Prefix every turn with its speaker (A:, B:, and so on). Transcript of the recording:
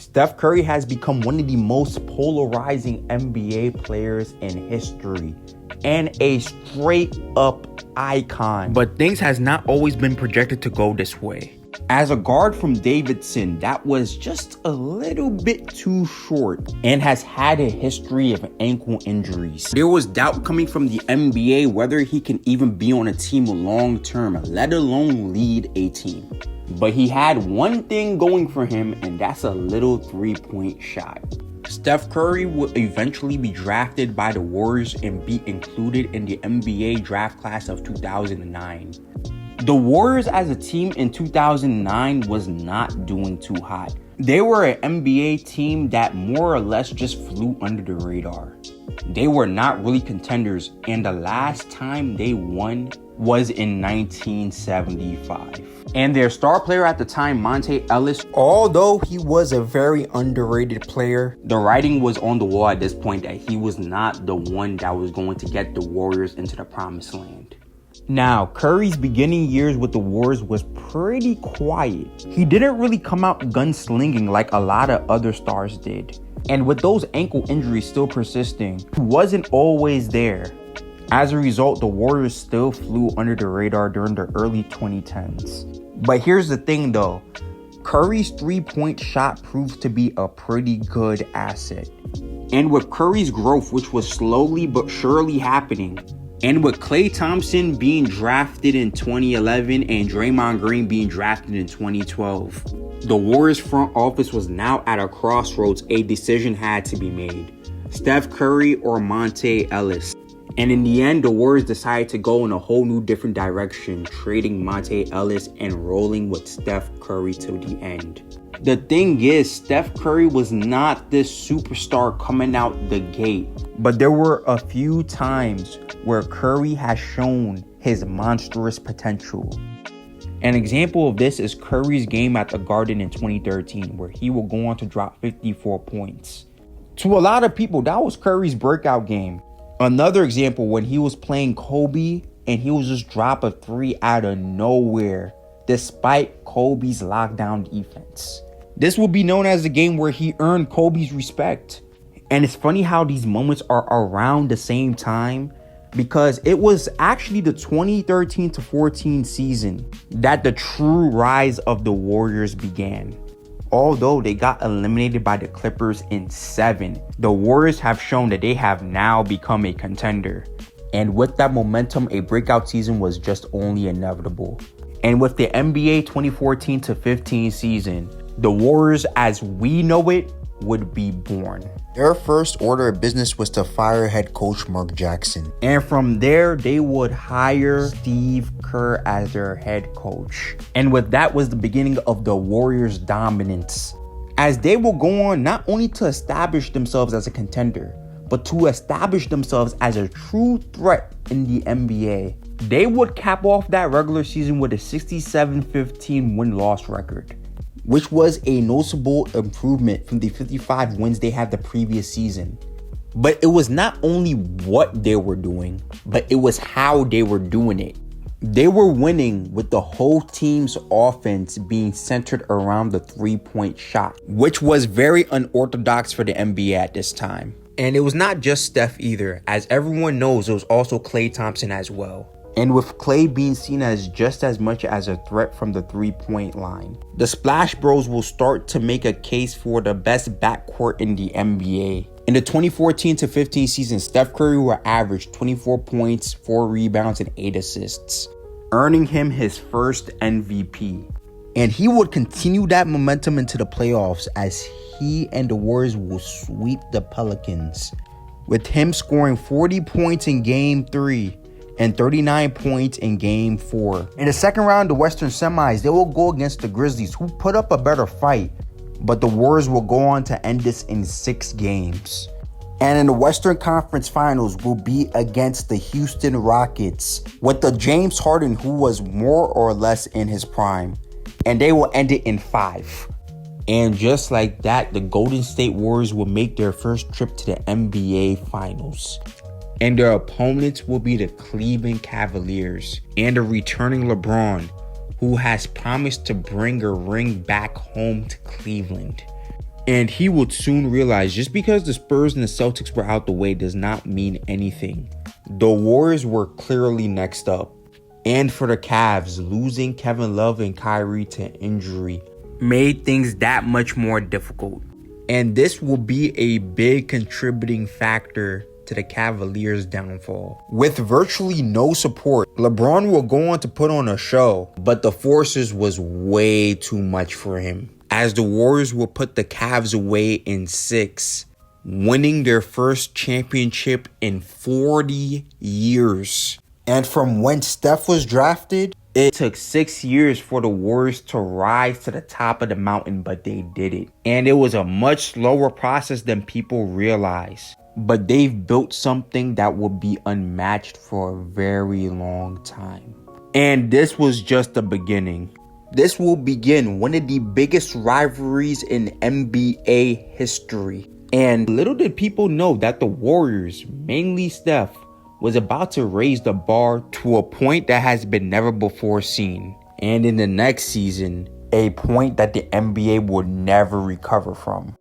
A: Steph Curry has become one of the most polarizing NBA players in history and a straight up icon. But things has not always been projected to go this way. As a guard from Davidson, that was just a little bit too short and has had a history of ankle injuries. There was doubt coming from the NBA whether he can even be on a team long term, let alone lead a team. But he had one thing going for him, and that's a little three-point shot. Steph Curry will eventually be drafted by the Warriors and be included in the NBA draft class of 2009. The Warriors as a team in 2009 was not doing too hot. They were an NBA team that more or less just flew under the radar. They were not really contenders, and the last time they won was in 1975. And their star player at the time, Monte Ellis, although he was a very underrated player, the writing was on the wall at this point that he was not the one that was going to get the Warriors into the promised land. Now, Curry's beginning years with the Warriors was pretty quiet. He didn't really come out gunslinging like a lot of other stars did. And with those ankle injuries still persisting, he wasn't always there. As a result, the Warriors still flew under the radar during the early 2010s. But here's the thing though, Curry's three-point shot proved to be a pretty good asset. And with Curry's growth, which was slowly but surely happening, and with Klay Thompson being drafted in 2011 and Draymond Green being drafted in 2012, the Warriors front office was now at a crossroads. A decision had to be made. Steph Curry or Monte Ellis. And in the end, the Warriors decided to go in a whole new different direction, trading Monte Ellis and rolling with Steph Curry till the end. The thing is, Steph Curry was not this superstar coming out the gate. But there were a few times where Curry has shown his monstrous potential. An example of this is Curry's game at the Garden in 2013, where he will go on to drop 54 points. To a lot of people, that was Curry's breakout game. Another example, when he was playing Kobe and he was just drop a three out of nowhere, despite Kobe's lockdown defense. This will be known as the game where he earned Kobe's respect. And it's funny how these moments are around the same time, because it was actually the 2013-14 season that the true rise of the Warriors began. Although they got eliminated by the Clippers in 7, the Warriors have shown that they have now become a contender. And with that momentum, a breakout season was just only inevitable. And with the NBA 2014-15 season, the Warriors as we know it would be born.
B: Their first order of business was to fire head coach Mark Jackson.
A: And from there, they would hire Steve Kerr as their head coach. And with that was the beginning of the Warriors' dominance, as they will go on not only to establish themselves as a contender, but to establish themselves as a true threat in the NBA. They would cap off that regular season with a 67-15 win-loss record, which was a noticeable improvement from the 55 wins they had the previous season. But it was not only what they were doing, but it was how they were doing it. They were winning with the whole team's offense being centered around the three-point shot, which was very unorthodox for the NBA at this time. And it was not just Steph either. As everyone knows, it was also Klay Thompson as well. And with Klay being seen as just as much as a threat from the three-point line, the Splash Bros will start to make a case for the best backcourt in the NBA. In the 2014-15 season, Steph Curry will average 24 points, 4 rebounds, and 8 assists, earning him his first MVP. And he would continue that momentum into the playoffs as he and the Warriors will sweep the Pelicans, with him scoring 40 points in Game 3 and 39 points in Game 4. In the second round of the Western Semis, they will go against the Grizzlies, who put up a better fight, but the Warriors will go on to end this in 6 games. And in the Western Conference Finals will be against the Houston Rockets, with the James Harden, who was more or less in his prime, and they will end it in 5. And just like that, the Golden State Warriors will make their first trip to the NBA Finals. And their opponents will be the Cleveland Cavaliers and a returning LeBron, who has promised to bring a ring back home to Cleveland. And he would soon realize just because the Spurs and the Celtics were out the way does not mean anything. The Warriors were clearly next up. And for the Cavs, losing Kevin Love and Kyrie to injury made things that much more difficult. And this will be a big contributing factor to the Cavaliers' downfall. With virtually no support, LeBron will go on to put on a show, but the forces was way too much for him, as the Warriors will put the Cavs away in 6, winning their first championship in 40 years.
B: And from when Steph was drafted,
A: it took 6 years for the Warriors to rise to the top of the mountain, but they did it. And it was a much slower process than people realize. But they've built something that will be unmatched for a very long time. And this was just the beginning. This will begin one of the biggest rivalries in NBA history. And little did people know that the Warriors, mainly Steph, was about to raise the bar to a point that has been never before seen. And in the next season, a point that the NBA will never recover from.